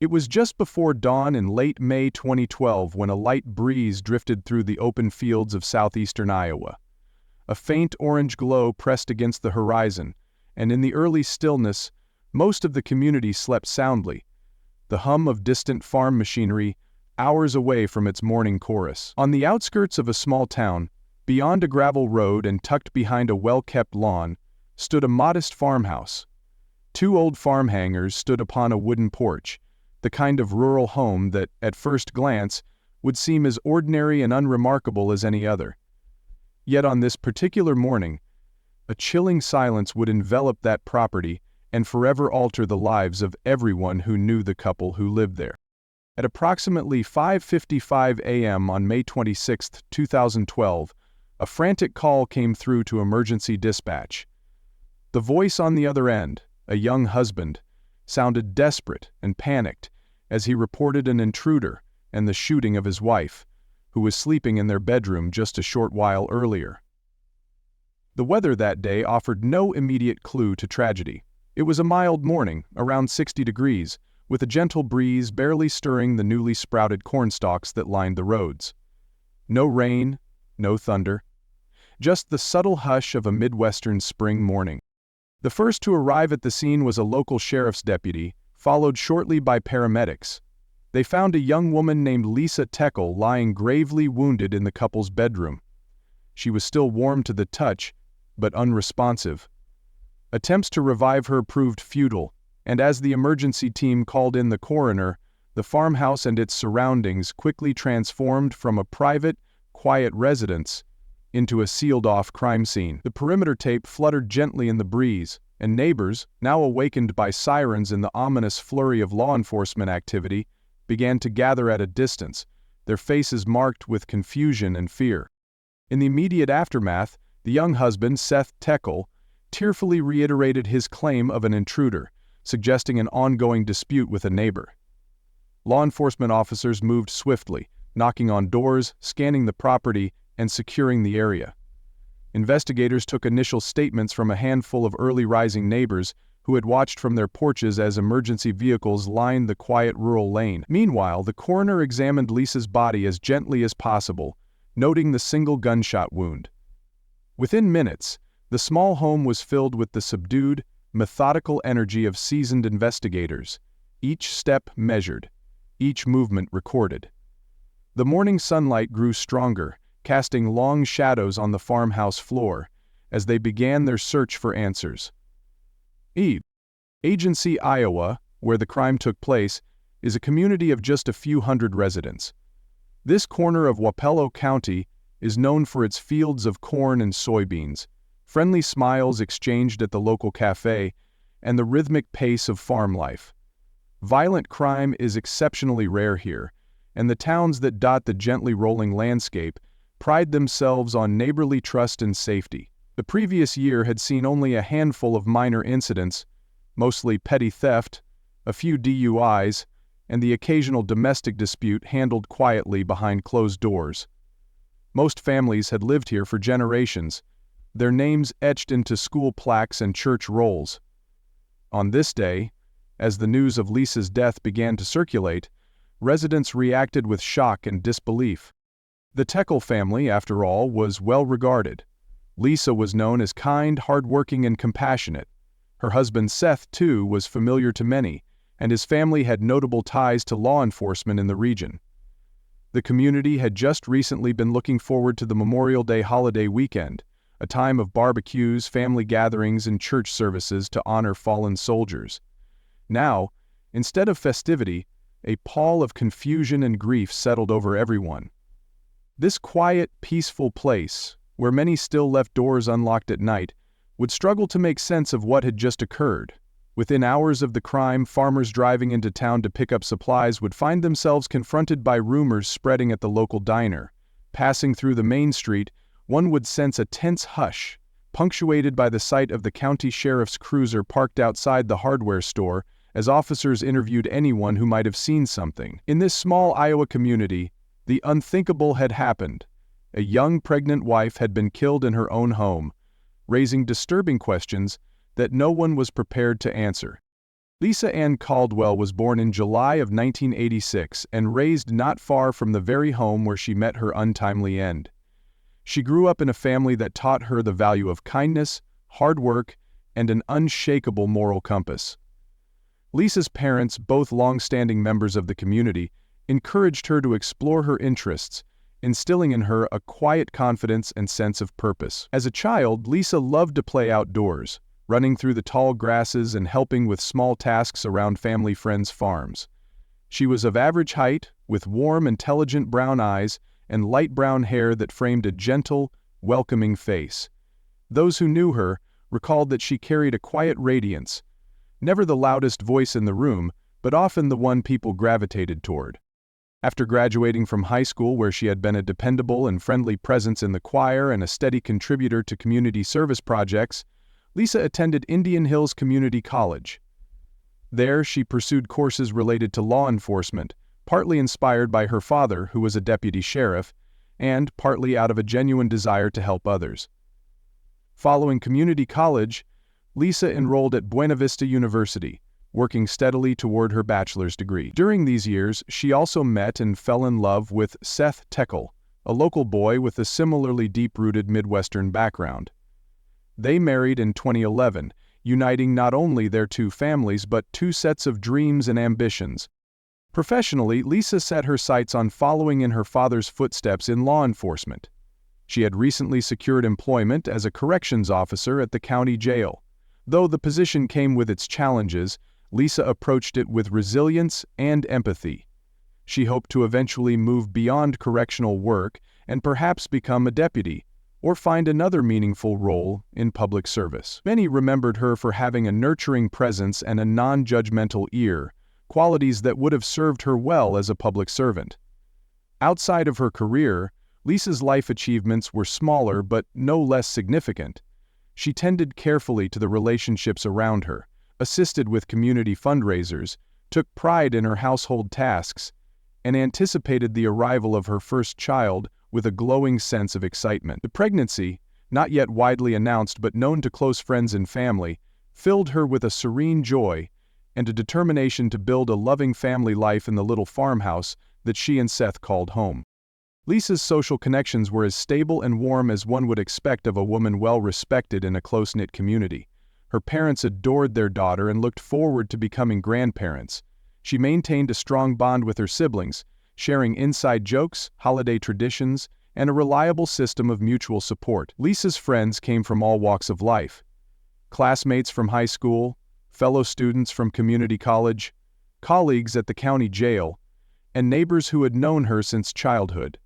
It was just before dawn in late May 2012 when a light breeze drifted through the open fields of southeastern Iowa. A faint orange glow pressed against the horizon, and in the early stillness, most of the community slept soundly, the hum of distant farm machinery hours away from its morning chorus. On the outskirts of a small town, beyond a gravel road and tucked behind a well-kept lawn, stood a modest farmhouse. Two old farm hangars stood upon a wooden porch, the kind of rural home that, at first glance, would seem as ordinary and unremarkable as any other. Yet on this particular morning, a chilling silence would envelop that property and forever alter the lives of everyone who knew the couple who lived there. At approximately 5:55 a.m. on May 26, 2012, a frantic call came through to emergency dispatch. The voice on the other end, a young husband, sounded desperate and panicked as he reported an intruder and the shooting of his wife, who was sleeping in their bedroom just a short while earlier. The weather that day offered no immediate clue to tragedy. It was a mild morning, around 60 degrees, with a gentle breeze barely stirring the newly sprouted cornstalks that lined the roads. No rain, no thunder, just the subtle hush of a Midwestern spring morning. The first to arrive at the scene was a local sheriff's deputy, followed shortly by paramedics. They found a young woman named Lisa Techel lying gravely wounded in the couple's bedroom. She was still warm to the touch, but unresponsive. Attempts to revive her proved futile, and as the emergency team called in the coroner, the farmhouse and its surroundings quickly transformed from a private, quiet residence into a sealed-off crime scene. The perimeter tape fluttered gently in the breeze, and neighbors, now awakened by sirens and the ominous flurry of law enforcement activity, began to gather at a distance, their faces marked with confusion and fear. In the immediate aftermath, the young husband, Seth Techel, tearfully reiterated his claim of an intruder, suggesting an ongoing dispute with a neighbor. Law enforcement officers moved swiftly, knocking on doors, scanning the property, and securing the area. Investigators took initial statements from a handful of early-rising neighbors who had watched from their porches as emergency vehicles lined the quiet rural lane. Meanwhile, the coroner examined Lisa's body as gently as possible, noting the single gunshot wound. Within minutes, the small home was filled with the subdued, methodical energy of seasoned investigators, each step measured, each movement recorded. The morning sunlight grew stronger, casting long shadows on the farmhouse floor as they began their search for answers. Agency, Iowa, where the crime took place, is a community of just a few hundred residents. This corner of Wapello County is known for its fields of corn and soybeans, friendly smiles exchanged at the local cafe, and the rhythmic pace of farm life. Violent crime is exceptionally rare here, and the towns that dot the gently rolling landscape pride themselves on neighborly trust and safety. The previous year had seen only a handful of minor incidents, mostly petty theft, a few DUIs, and the occasional domestic dispute handled quietly behind closed doors. Most families had lived here for generations, their names etched into school plaques and church rolls. On this day, as the news of Lisa's death began to circulate, residents reacted with shock and disbelief. The Techel family, after all, was well regarded. Lisa was known as kind, hardworking, and compassionate. Her husband Seth, too, was familiar to many, and his family had notable ties to law enforcement in the region. The community had just recently been looking forward to the Memorial Day holiday weekend, a time of barbecues, family gatherings, and church services to honor fallen soldiers. Now, instead of festivity, a pall of confusion and grief settled over everyone. This quiet, peaceful place, where many still left doors unlocked at night, would struggle to make sense of what had just occurred. Within hours of the crime, farmers driving into town to pick up supplies would find themselves confronted by rumors spreading at the local diner. Passing through the main street, one would sense a tense hush, punctuated by the sight of the county sheriff's cruiser parked outside the hardware store as officers interviewed anyone who might have seen something. In this small Iowa community, the unthinkable had happened. A young pregnant wife had been killed in her own home, raising disturbing questions that no one was prepared to answer. Lisa Ann Caldwell was born in July of 1986 and raised not far from the very home where she met her untimely end. She grew up in a family that taught her the value of kindness, hard work, and an unshakable moral compass. Lisa's parents, both long-standing members of the community, encouraged her to explore her interests, instilling in her a quiet confidence and sense of purpose. As a child, Lisa loved to play outdoors, running through the tall grasses and helping with small tasks around family friends' farms. She was of average height, with warm, intelligent brown eyes and light brown hair that framed a gentle, welcoming face. Those who knew her recalled that she carried a quiet radiance, never the loudest voice in the room, but often the one people gravitated toward. After graduating from high school, where she had been a dependable and friendly presence in the choir and a steady contributor to community service projects, Lisa attended Indian Hills Community College. There, she pursued courses related to law enforcement, partly inspired by her father, who was a deputy sheriff, and partly out of a genuine desire to help others. Following community college, Lisa enrolled at Buena Vista University, working steadily toward her bachelor's degree. During these years, she also met and fell in love with Seth Techel, a local boy with a similarly deep-rooted Midwestern background. They married in 2011, uniting not only their two families but two sets of dreams and ambitions. Professionally, Lisa set her sights on following in her father's footsteps in law enforcement. She had recently secured employment as a corrections officer at the county jail. Though the position came with its challenges, Lisa approached it with resilience and empathy. She hoped to eventually move beyond correctional work and perhaps become a deputy, or find another meaningful role in public service. Many remembered her for having a nurturing presence and a non-judgmental ear, qualities that would have served her well as a public servant. Outside of her career, Lisa's life achievements were smaller but no less significant. She tended carefully to the relationships around her, assisted with community fundraisers, took pride in her household tasks, and anticipated the arrival of her first child with a glowing sense of excitement. The pregnancy, not yet widely announced but known to close friends and family, filled her with a serene joy and a determination to build a loving family life in the little farmhouse that she and Seth called home. Lisa's social connections were as stable and warm as one would expect of a woman well respected in a close-knit community. Her parents adored their daughter and looked forward to becoming grandparents. She maintained a strong bond with her siblings, sharing inside jokes, holiday traditions, and a reliable system of mutual support. Lisa's friends came from all walks of life. Classmates from high school, fellow students from community college, colleagues at the county jail, and neighbors who had known her since childhood.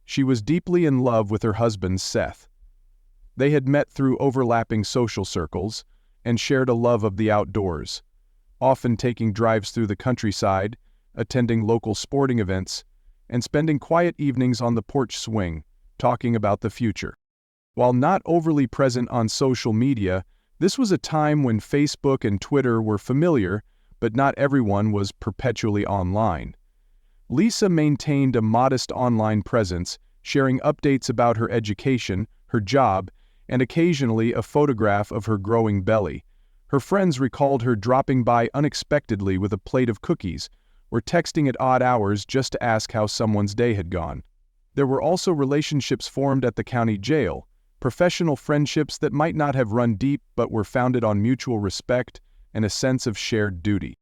She was deeply in love with her husband, Seth. They had met through overlapping social circles and shared a love of the outdoors, often taking drives through the countryside, attending local sporting events, and spending quiet evenings on the porch swing, talking about the future. While not overly present on social media, this was a time when Facebook and Twitter were familiar, but not everyone was perpetually online. Lisa maintained a modest online presence, sharing updates about her education, her job, and occasionally a photograph of her growing belly. Her friends recalled her dropping by unexpectedly with a plate of cookies, or texting at odd hours just to ask how someone's day had gone. There were also relationships formed at the county jail, professional friendships that might not have run deep but were founded on mutual respect and a sense of shared duty.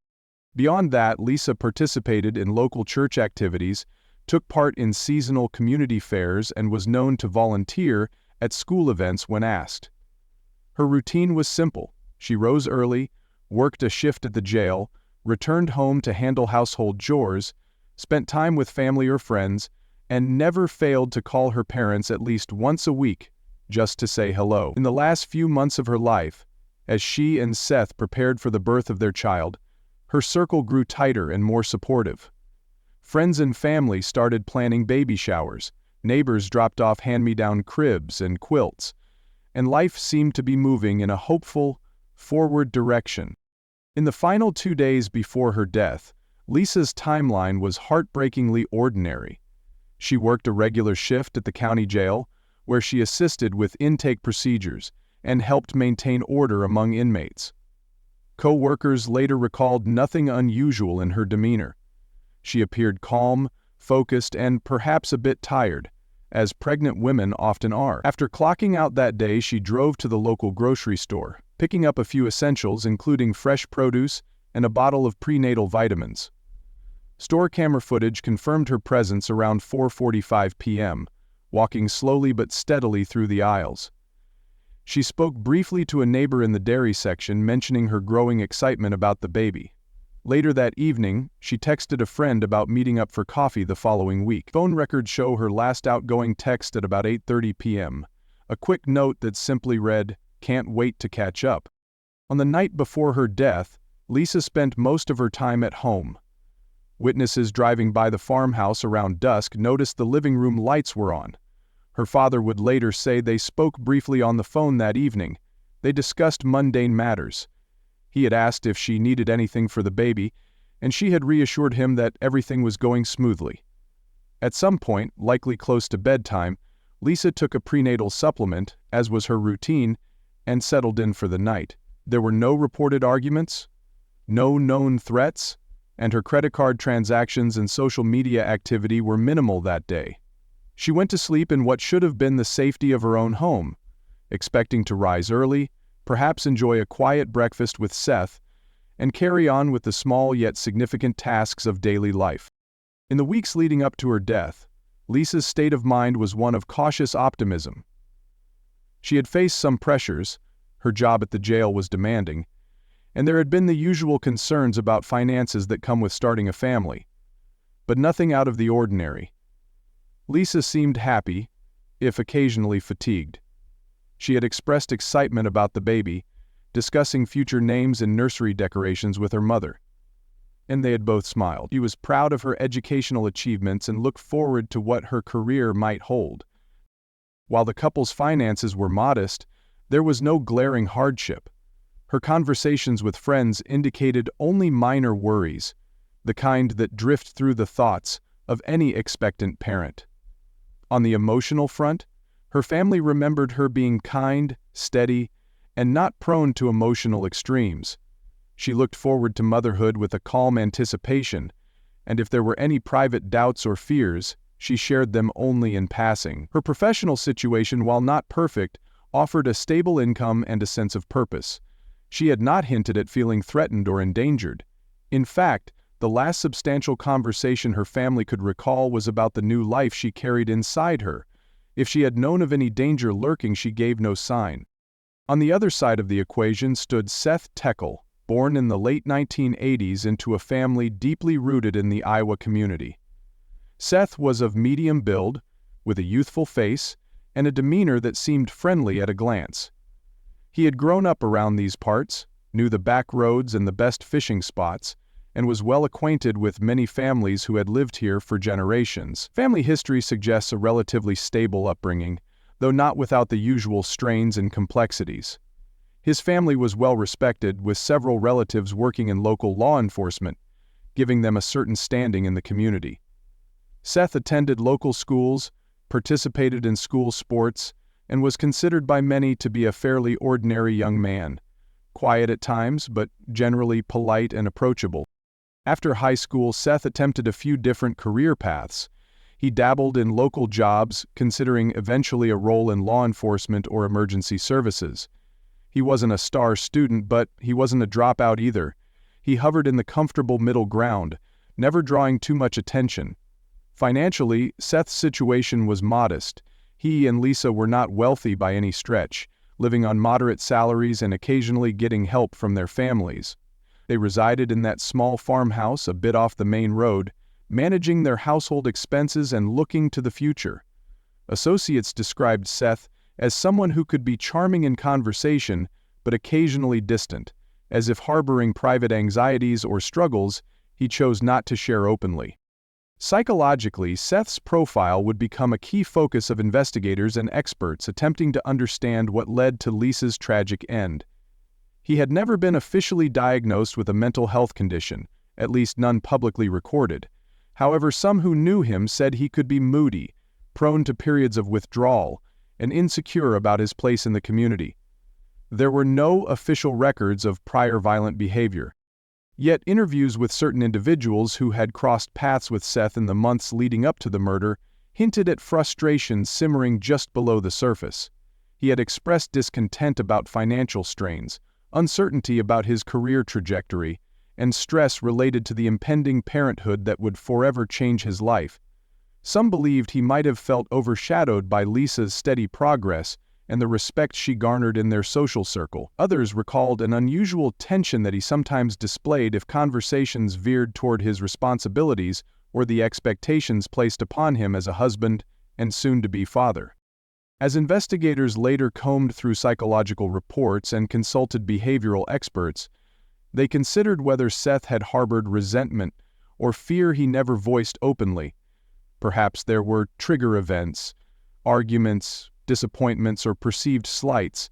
Beyond that, Lisa participated in local church activities, took part in seasonal community fairs, and was known to volunteer at school events when asked. Her routine was simple. She rose early, worked a shift at the jail, returned home to handle household chores, spent time with family or friends, and never failed to call her parents at least once a week just to say hello. In the last few months of her life, as she and Seth prepared for the birth of their child, her circle grew tighter and more supportive. Friends and family started planning baby showers, neighbors dropped off hand-me-down cribs and quilts, and life seemed to be moving in a hopeful, forward direction. In the final 2 days before her death, Lisa's timeline was heartbreakingly ordinary. She worked a regular shift at the county jail, where she assisted with intake procedures and helped maintain order among inmates. Co-workers later recalled nothing unusual in her demeanor. She appeared calm, focused, and perhaps a bit tired, as pregnant women often are. After clocking out that day, she drove to the local grocery store, picking up a few essentials including fresh produce and a bottle of prenatal vitamins. Store camera footage confirmed her presence around 4:45 p.m., walking slowly but steadily through the aisles. She spoke briefly to a neighbor in the dairy section, mentioning her growing excitement about the baby. Later that evening, she texted a friend about meeting up for coffee the following week. Phone records show her last outgoing text at about 8:30 p.m., a quick note that simply read, "Can't wait to catch up." On the night before her death, Lisa spent most of her time at home. Witnesses driving by the farmhouse around dusk noticed the living room lights were on. Her father would later say they spoke briefly on the phone that evening. They discussed mundane matters. He had asked if she needed anything for the baby, and she had reassured him that everything was going smoothly. At some point, likely close to bedtime, Lisa took a prenatal supplement, as was her routine, and settled in for the night. There were no reported arguments, no known threats, and her credit card transactions and social media activity were minimal that day. She went to sleep in what should have been the safety of her own home, expecting to rise early, perhaps enjoy a quiet breakfast with Seth, and carry on with the small yet significant tasks of daily life. In the weeks leading up to her death, Lisa's state of mind was one of cautious optimism. She had faced some pressures, her job at the jail was demanding, and there had been the usual concerns about finances that come with starting a family. But nothing out of the ordinary. Lisa seemed happy, if occasionally fatigued. She had expressed excitement about the baby, discussing future names and nursery decorations with her mother. And they had both smiled. She was proud of her educational achievements and looked forward to what her career might hold. While the couple's finances were modest, there was no glaring hardship. Her conversations with friends indicated only minor worries, the kind that drift through the thoughts of any expectant parent. On the emotional front, her family remembered her being kind, steady, and not prone to emotional extremes. She looked forward to motherhood with a calm anticipation, and if there were any private doubts or fears, she shared them only in passing. Her professional situation, while not perfect, offered a stable income and a sense of purpose. She had not hinted at feeling threatened or endangered. In fact, the last substantial conversation her family could recall was about the new life she carried inside her. If she had known of any danger lurking, she gave no sign. On the other side of the equation stood Seth Techel, born in the late 1980s into a family deeply rooted in the Iowa community. Seth was of medium build, with a youthful face, and a demeanor that seemed friendly at a glance. He had grown up around these parts, knew the back roads and the best fishing spots, and was well acquainted with many families who had lived here for generations. Family history suggests a relatively stable upbringing, though not without the usual strains and complexities. His family was well respected, with several relatives working in local law enforcement, giving them a certain standing in the community. Seth attended local schools, participated in school sports, and was considered by many to be a fairly ordinary young man, quiet at times but generally polite and approachable. After high school, Seth attempted a few different career paths. He dabbled in local jobs, considering eventually a role in law enforcement or emergency services. He wasn't a star student, but he wasn't a dropout either. He hovered in the comfortable middle ground, never drawing too much attention. Financially, Seth's situation was modest. He and Lisa were not wealthy by any stretch, living on moderate salaries and occasionally getting help from their families. They resided in that small farmhouse a bit off the main road, managing their household expenses and looking to the future. Associates described Seth as someone who could be charming in conversation, but occasionally distant, as if harboring private anxieties or struggles he chose not to share openly. Psychologically, Seth's profile would become a key focus of investigators and experts attempting to understand what led to Lisa's tragic end. He had never been officially diagnosed with a mental health condition, at least none publicly recorded. However, some who knew him said he could be moody, prone to periods of withdrawal, and insecure about his place in the community. There were no official records of prior violent behavior. Yet interviews with certain individuals who had crossed paths with Seth in the months leading up to the murder hinted at frustration simmering just below the surface. He had expressed discontent about financial strains, uncertainty about his career trajectory, and stress related to the impending parenthood that would forever change his life. Some believed he might have felt overshadowed by Lisa's steady progress and the respect she garnered in their social circle. Others recalled an unusual tension that he sometimes displayed if conversations veered toward his responsibilities or the expectations placed upon him as a husband and soon-to-be father. As investigators later combed through psychological reports and consulted behavioral experts, they considered whether Seth had harbored resentment or fear he never voiced openly. Perhaps there were trigger events, arguments, disappointments, or perceived slights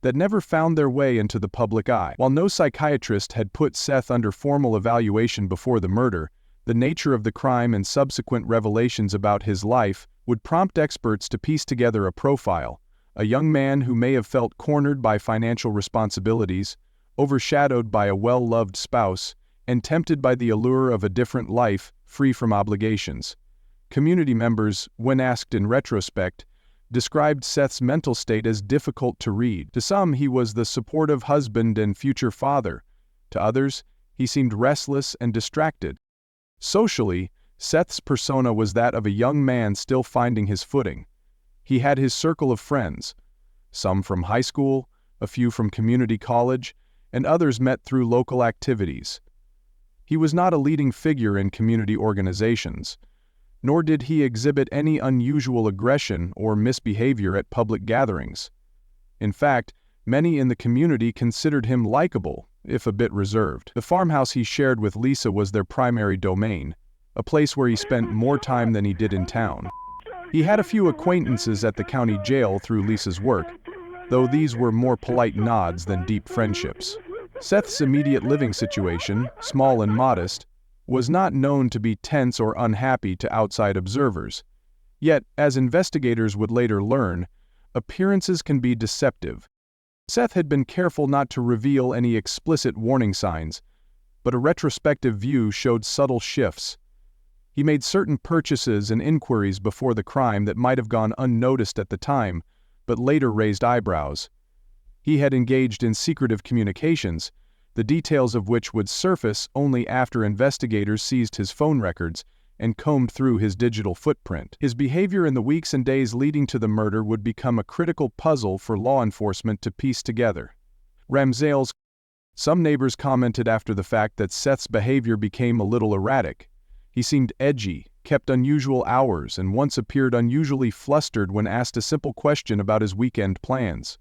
that never found their way into the public eye. While no psychiatrist had put Seth under formal evaluation before the murder, the nature of the crime and subsequent revelations about his life would prompt experts to piece together a profile, a young man who may have felt cornered by financial responsibilities, overshadowed by a well-loved spouse, and tempted by the allure of a different life free from obligations. Community members, when asked in retrospect, described Seth's mental state as difficult to read. To some, he was the supportive husband and future father. To others, he seemed restless and distracted. Socially, Seth's persona was that of a young man still finding his footing. He had his circle of friends, some from high school, a few from community college, and others met through local activities. He was not a leading figure in community organizations, nor did he exhibit any unusual aggression or misbehavior at public gatherings. In fact, many in the community considered him likable, if a bit reserved. The farmhouse he shared with Lisa was their primary domain, a place where he spent more time than he did in town. He had a few acquaintances at the county jail through Lisa's work, though these were more polite nods than deep friendships. Seth's immediate living situation, small and modest, was not known to be tense or unhappy to outside observers. Yet, as investigators would later learn, appearances can be deceptive. Seth had been careful not to reveal any explicit warning signs, but a retrospective view showed subtle shifts. He made certain purchases and inquiries before the crime that might have gone unnoticed at the time, but later raised eyebrows. He had engaged in secretive communications, the details of which would surface only after investigators seized his phone records and combed through his digital footprint. His behavior in the weeks and days leading to the murder would become a critical puzzle for law enforcement to piece together. Ramsales. Some neighbors commented after the fact that Seth's behavior became a little erratic. He seemed edgy, kept unusual hours, and once appeared unusually flustered when asked a simple question about his weekend plans.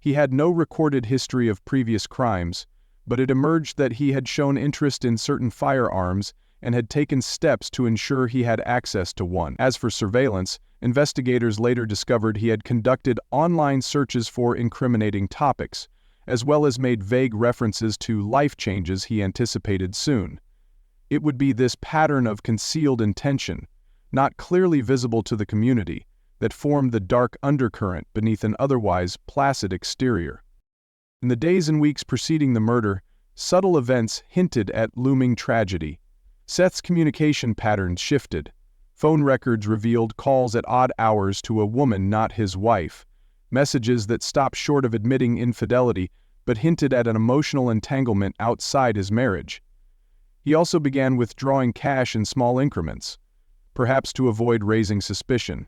He had no recorded history of previous crimes, but it emerged that he had shown interest in certain firearms and had taken steps to ensure he had access to one. As for surveillance, investigators later discovered he had conducted online searches for incriminating topics, as well as made vague references to life changes he anticipated soon. It would be this pattern of concealed intention, not clearly visible to the community, that formed the dark undercurrent beneath an otherwise placid exterior. In the days and weeks preceding the murder, subtle events hinted at looming tragedy. Seth's communication patterns shifted. Phone records revealed calls at odd hours to a woman not his wife, messages that stopped short of admitting infidelity but hinted at an emotional entanglement outside his marriage. He also began withdrawing cash in small increments, perhaps to avoid raising suspicion.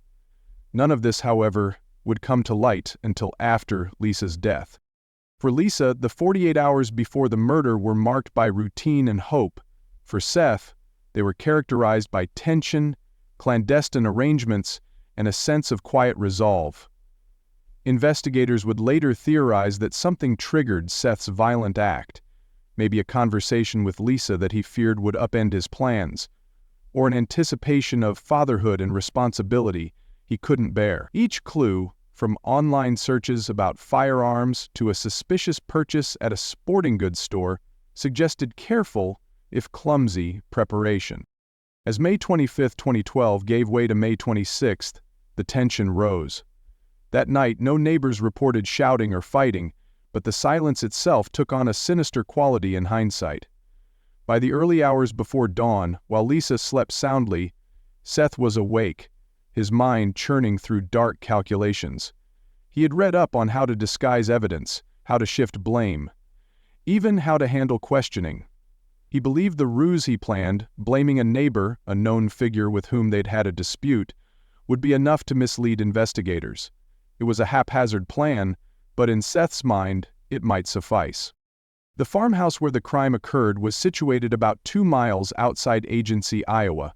None of this, however, would come to light until after Lisa's death. For Lisa, the 48 hours before the murder were marked by routine and hope. For Seth, they were characterized by tension, clandestine arrangements, and a sense of quiet resolve. Investigators would later theorize that something triggered Seth's violent act, maybe a conversation with Lisa that he feared would upend his plans, or an anticipation of fatherhood and responsibility he couldn't bear. Each clue, from online searches about firearms to a suspicious purchase at a sporting goods store, suggested careful, if clumsy, preparation. As May 25, 2012 gave way to May 26, the tension rose. That night, no neighbors reported shouting or fighting, but the silence itself took on a sinister quality in hindsight. By the early hours before dawn, while Lisa slept soundly, Seth was awake, his mind churning through dark calculations. He had read up on how to disguise evidence, how to shift blame, even how to handle questioning. He believed the ruse he planned, blaming a neighbor, a known figure with whom they'd had a dispute, would be enough to mislead investigators. It was a haphazard plan, but in Seth's mind, it might suffice. The farmhouse where the crime occurred was situated about 2 miles outside Agency, Iowa.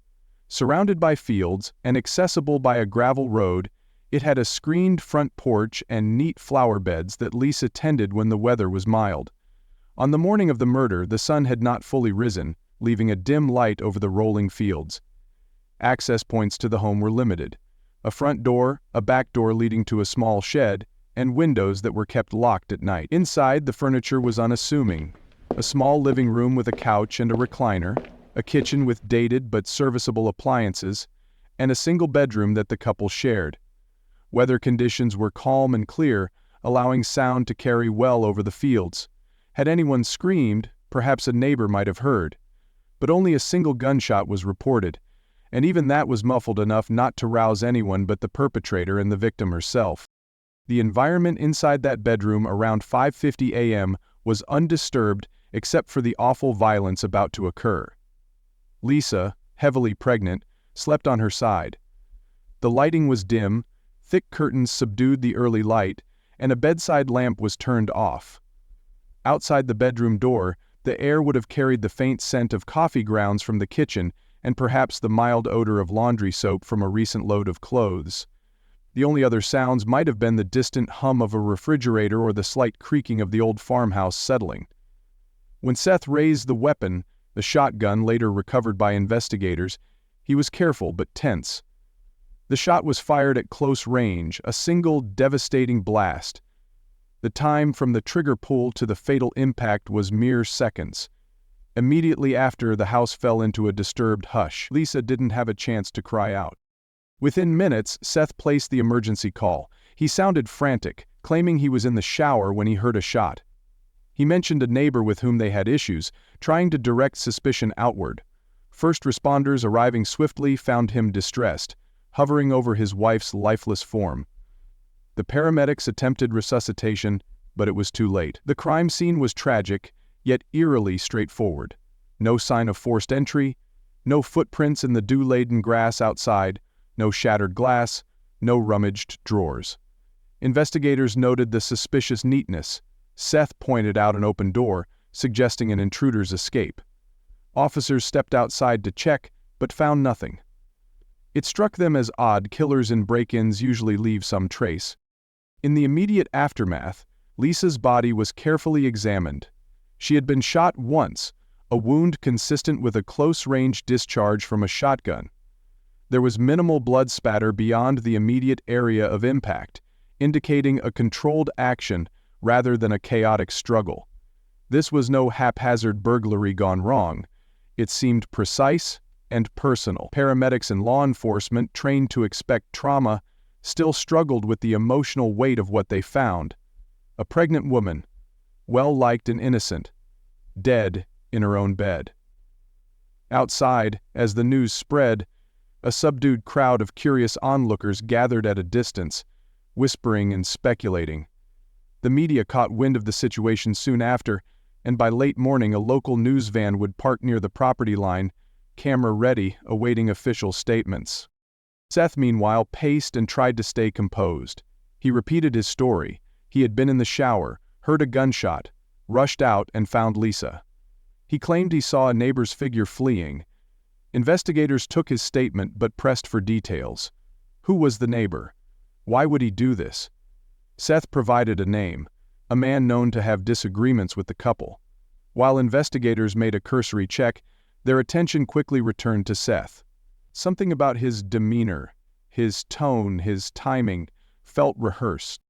Surrounded by fields and accessible by a gravel road, it had a screened front porch and neat flower beds that Lisa tended when the weather was mild. On the morning of the murder, the sun had not fully risen, leaving a dim light over the rolling fields. Access points to the home were limited. A front door, a back door leading to a small shed, and windows that were kept locked at night. Inside, the furniture was unassuming. A small living room with a couch and a recliner, a kitchen with dated but serviceable appliances, and a single bedroom that the couple shared. Weather conditions were calm and clear, allowing sound to carry well over the fields. Had anyone screamed, perhaps a neighbor might have heard. But only a single gunshot was reported, and even that was muffled enough not to rouse anyone but the perpetrator and the victim herself. The environment inside that bedroom around 5:50 a.m. was undisturbed except for the awful violence about to occur. Lisa, heavily pregnant, slept on her side. The lighting was dim, thick curtains subdued the early light, and a bedside lamp was turned off. Outside the bedroom door, the air would have carried the faint scent of coffee grounds from the kitchen and perhaps the mild odor of laundry soap from a recent load of clothes. The only other sounds might have been the distant hum of a refrigerator or the slight creaking of the old farmhouse settling. When Seth raised the weapon, the shotgun later recovered by investigators, he was careful but tense. The shot was fired at close range, a single devastating blast. The time from the trigger pull to the fatal impact was mere seconds. Immediately after, the house fell into a disturbed hush. Lisa didn't have a chance to cry out. Within minutes, Seth placed the emergency call. He sounded frantic, claiming he was in the shower when he heard a shot. He mentioned a neighbor with whom they had issues, trying to direct suspicion outward. First responders arriving swiftly found him distressed, hovering over his wife's lifeless form. The paramedics attempted resuscitation, but it was too late. The crime scene was tragic, yet eerily straightforward. No sign of forced entry, no footprints in the dew-laden grass outside, no shattered glass, no rummaged drawers. Investigators noted the suspicious neatness. Seth pointed out an open door, suggesting an intruder's escape. Officers stepped outside to check, but found nothing. It struck them as odd. Killers in break-ins usually leave some trace. In the immediate aftermath, Lisa's body was carefully examined. She had been shot once, a wound consistent with a close-range discharge from a shotgun. There was minimal blood spatter beyond the immediate area of impact, indicating a controlled action rather than a chaotic struggle. This was no haphazard burglary gone wrong. It seemed precise and personal. Paramedics and law enforcement, trained to expect trauma, still struggled with the emotional weight of what they found. A pregnant woman, well-liked and innocent, dead in her own bed. Outside, as the news spread, a subdued crowd of curious onlookers gathered at a distance, whispering and speculating. The media caught wind of the situation soon after, and by late morning a local news van would park near the property line, camera ready, awaiting official statements. Seth, meanwhile, paced and tried to stay composed. He repeated his story. He had been in the shower, heard a gunshot, rushed out and found Lisa. He claimed he saw a neighbor's figure fleeing. Investigators took his statement but pressed for details. Who was the neighbor? Why would he do this? Seth provided a name, a man known to have disagreements with the couple. While investigators made a cursory check, their attention quickly returned to Seth. Something about his demeanor, his tone, his timing, felt rehearsed.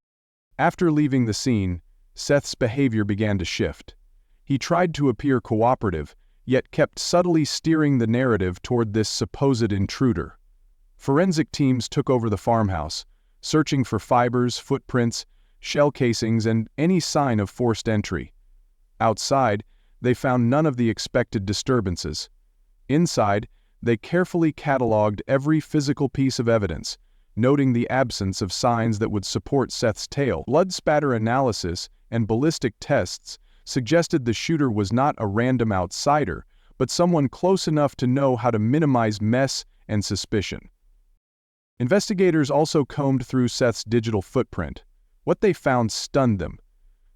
After leaving the scene, Seth's behavior began to shift. He tried to appear cooperative, yet kept subtly steering the narrative toward this supposed intruder. Forensic teams took over the farmhouse, searching for fibers, footprints, shell casings, and any sign of forced entry. Outside, they found none of the expected disturbances. Inside, they carefully cataloged every physical piece of evidence, noting the absence of signs that would support Seth's tale. Blood spatter analysis and ballistic tests suggested the shooter was not a random outsider, but someone close enough to know how to minimize mess and suspicion. Investigators also combed through Seth's digital footprint. What they found stunned them.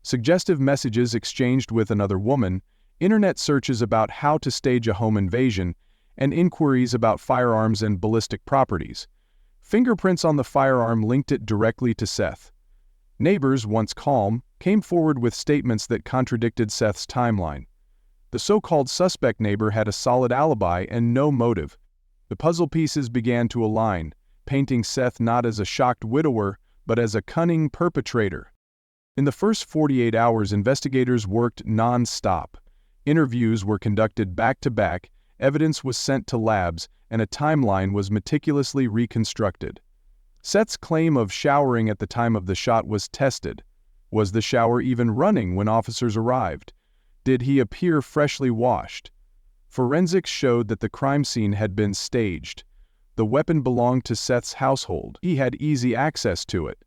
Suggestive messages exchanged with another woman, internet searches about how to stage a home invasion, and inquiries about firearms and ballistic properties. Fingerprints on the firearm linked it directly to Seth. Neighbors, once calm, came forward with statements that contradicted Seth's timeline. The so-called suspect neighbor had a solid alibi and no motive. The puzzle pieces began to align, painting Seth not as a shocked widower, but as a cunning perpetrator. In the first 48 hours, investigators worked non-stop. Interviews were conducted back-to-back, evidence was sent to labs, and a timeline was meticulously reconstructed. Seth's claim of showering at the time of the shot was tested. Was the shower even running when officers arrived? Did he appear freshly washed? Forensics showed that the crime scene had been staged. The weapon belonged to Seth's household. He had easy access to it.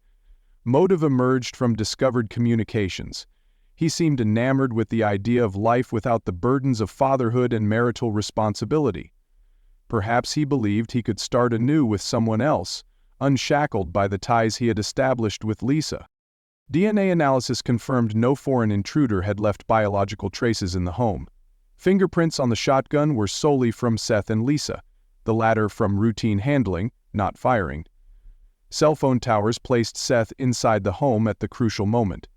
Motive emerged from discovered communications. He seemed enamored with the idea of life without the burdens of fatherhood and marital responsibility. Perhaps he believed he could start anew with someone else, unshackled by the ties he had established with Lisa. DNA analysis confirmed no foreign intruder had left biological traces in the home. Fingerprints on the shotgun were solely from Seth and Lisa, the latter from routine handling, not firing. Cell phone towers placed Seth inside the home at the crucial moment.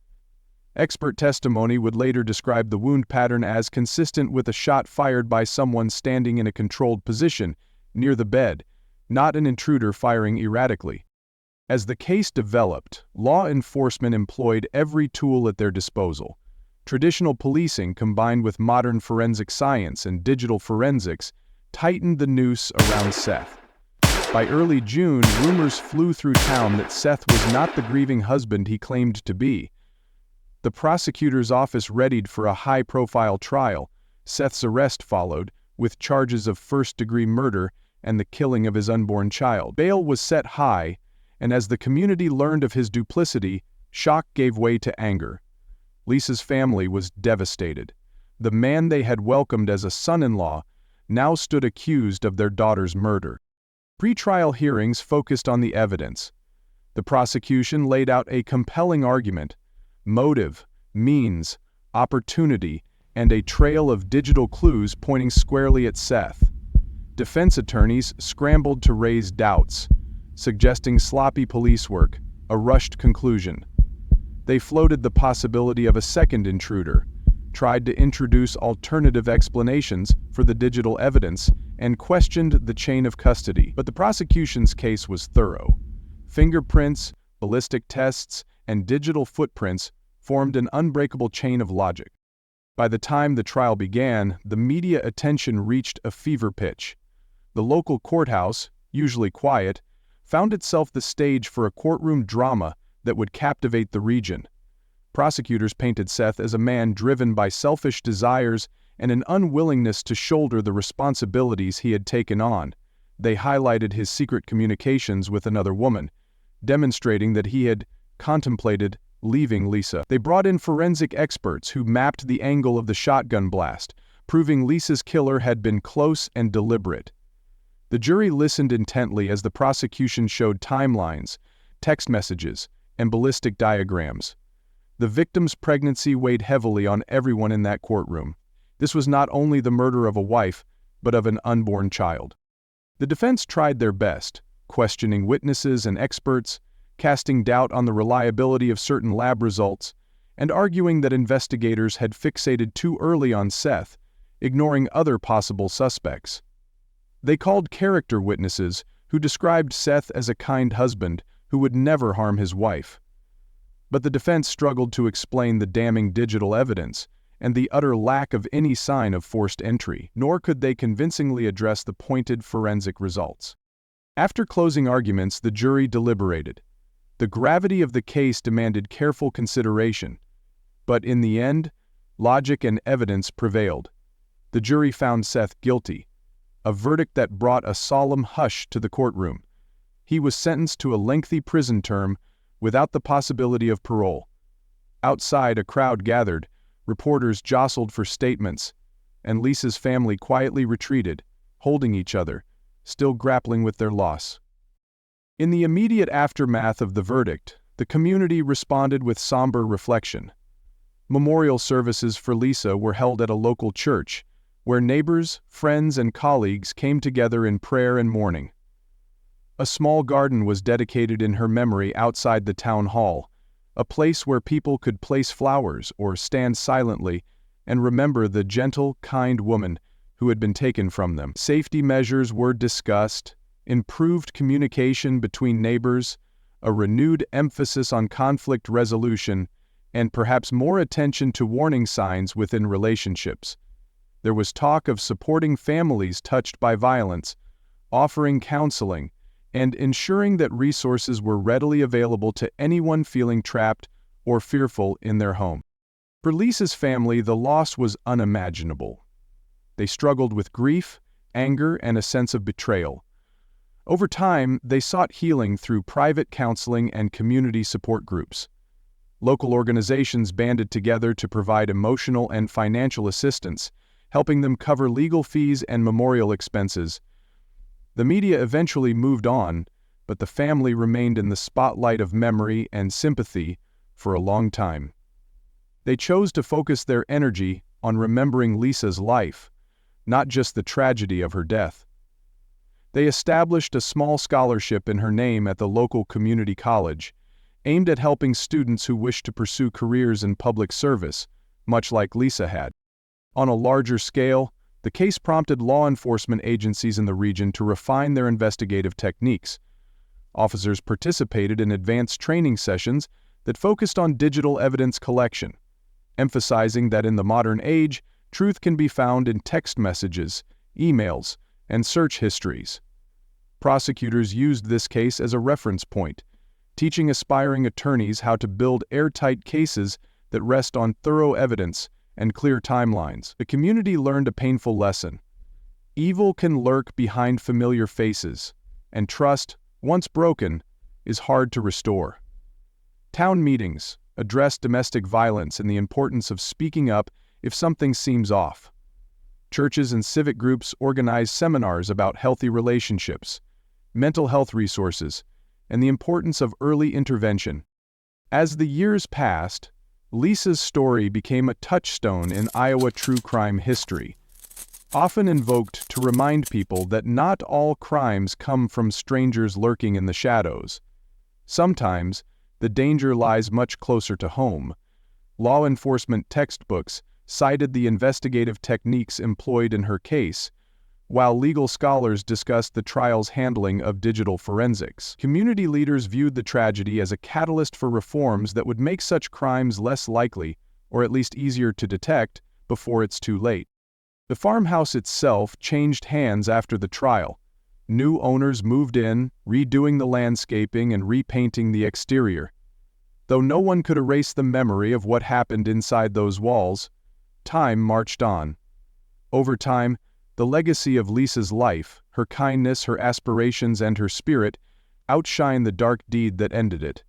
Expert testimony would later describe the wound pattern as consistent with a shot fired by someone standing in a controlled position near the bed, not an intruder firing erratically. As the case developed, law enforcement employed every tool at their disposal. Traditional policing combined with modern forensic science and digital forensics tightened the noose around Seth. By early June, rumors flew through town that Seth was not the grieving husband he claimed to be. The prosecutor's office readied for a high-profile trial. Seth's arrest followed, with charges of first-degree murder and the killing of his unborn child. Bail was set high, and as the community learned of his duplicity, shock gave way to anger. Lisa's family was devastated. The man they had welcomed as a son-in-law now stood accused of their daughter's murder. Pre-trial hearings focused on the evidence. The prosecution laid out a compelling argument: motive, means, opportunity, and a trail of digital clues pointing squarely at Seth. Defense attorneys scrambled to raise doubts, suggesting sloppy police work, a rushed conclusion. They floated the possibility of a second intruder, tried to introduce alternative explanations for the digital evidence, and questioned the chain of custody. But the prosecution's case was thorough. Fingerprints, ballistic tests, and digital footprints formed an unbreakable chain of logic. By the time the trial began, the media attention reached a fever pitch. The local courthouse, usually quiet, found itself the stage for a courtroom drama that would captivate the region. Prosecutors painted Seth as a man driven by selfish desires and an unwillingness to shoulder the responsibilities he had taken on. They highlighted his secret communications with another woman, demonstrating that he had contemplated leaving Lisa. They brought in forensic experts who mapped the angle of the shotgun blast, proving Lisa's killer had been close and deliberate. The jury listened intently as the prosecution showed timelines, text messages, and ballistic diagrams. The victim's pregnancy weighed heavily on everyone in that courtroom. This was not only the murder of a wife, but of an unborn child. The defense tried their best, questioning witnesses and experts, casting doubt on the reliability of certain lab results, and arguing that investigators had fixated too early on Seth, ignoring other possible suspects. They called character witnesses who described Seth as a kind husband who would never harm his wife. But the defense struggled to explain the damning digital evidence and the utter lack of any sign of forced entry, nor could they convincingly address the pointed forensic results. After closing arguments, the jury deliberated. The gravity of the case demanded careful consideration, but in the end, logic and evidence prevailed. The jury found Seth guilty, a verdict that brought a solemn hush to the courtroom. He was sentenced to a lengthy prison term without the possibility of parole. Outside, a crowd gathered, reporters jostled for statements, and Lisa's family quietly retreated, holding each other, still grappling with their loss. In the immediate aftermath of the verdict, the community responded with somber reflection. Memorial services for Lisa were held at a local church, where neighbors, friends, and colleagues came together in prayer and mourning. A small garden was dedicated in her memory outside the town hall, a place where people could place flowers or stand silently and remember the gentle, kind woman who had been taken from them. Safety measures were discussed, improved communication between neighbors, a renewed emphasis on conflict resolution, and perhaps more attention to warning signs within relationships. There was talk of supporting families touched by violence, offering counseling, and ensuring that resources were readily available to anyone feeling trapped or fearful in their home. For Lisa's family, the loss was unimaginable. They struggled with grief, anger, and a sense of betrayal. Over time, they sought healing through private counseling and community support groups. Local organizations banded together to provide emotional and financial assistance, helping them cover legal fees and memorial expenses. The media eventually moved on, but the family remained in the spotlight of memory and sympathy for a long time. They chose to focus their energy on remembering Lisa's life, not just the tragedy of her death. They established a small scholarship in her name at the local community college, aimed at helping students who wished to pursue careers in public service, much like Lisa had. On a larger scale, the case prompted law enforcement agencies in the region to refine their investigative techniques. Officers participated in advanced training sessions that focused on digital evidence collection, emphasizing that in the modern age, truth can be found in text messages, emails, and search histories. Prosecutors used this case as a reference point, teaching aspiring attorneys how to build airtight cases that rest on thorough evidence and clear timelines. The community learned a painful lesson. Evil can lurk behind familiar faces, and trust, once broken, is hard to restore. Town meetings addressed domestic violence and the importance of speaking up if something seems off. Churches and civic groups organized seminars about healthy relationships, mental health resources, and the importance of early intervention. As the years passed, Lisa's story became a touchstone in Iowa true crime history, often invoked to remind people that not all crimes come from strangers lurking in the shadows. Sometimes, the danger lies much closer to home. Law enforcement textbooks cited the investigative techniques employed in her case, while legal scholars discussed the trial's handling of digital forensics. Community leaders viewed the tragedy as a catalyst for reforms that would make such crimes less likely, or at least easier to detect, before it's too late. The farmhouse itself changed hands after the trial. New owners moved in, redoing the landscaping and repainting the exterior. Though no one could erase the memory of what happened inside those walls, time marched on. Over time, the legacy of Lisa's life, her kindness, her aspirations, and her spirit outshine the dark deed that ended it.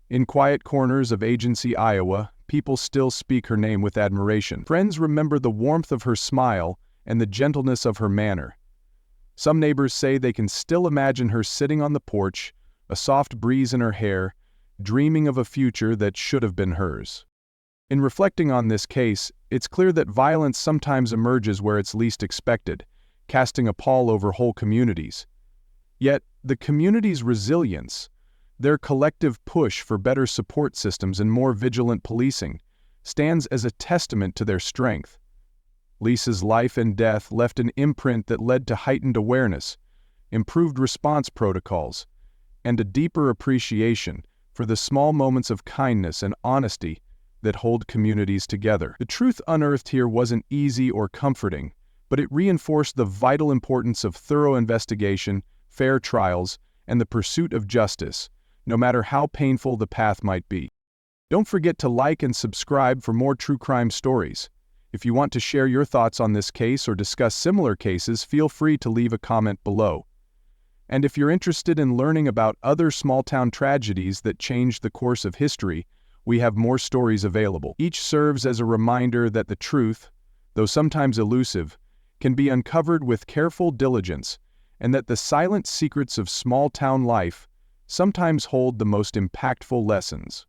In quiet corners of Agency, Iowa, people still speak her name with admiration. Friends remember the warmth of her smile and the gentleness of her manner. Some neighbors say they can still imagine her sitting on the porch, a soft breeze in her hair, dreaming of a future that should have been hers. In reflecting on this case, it's clear that violence sometimes emerges where it's least expected, casting a pall over whole communities. Yet, the community's resilience, their collective push for better support systems and more vigilant policing, stands as a testament to their strength. Lisa's life and death left an imprint that led to heightened awareness, improved response protocols, and a deeper appreciation for the small moments of kindness and honesty that hold communities together. The truth unearthed here wasn't easy or comforting, but it reinforced the vital importance of thorough investigation, fair trials, and the pursuit of justice, no matter how painful the path might be. Don't forget to like and subscribe for more true crime stories. If you want to share your thoughts on this case or discuss similar cases, feel free to leave a comment below. And if you're interested in learning about other small-town tragedies that changed the course of history, we have more stories available. Each serves as a reminder that the truth, though sometimes elusive, can be uncovered with careful diligence, and that the silent secrets of small-town life sometimes hold the most impactful lessons.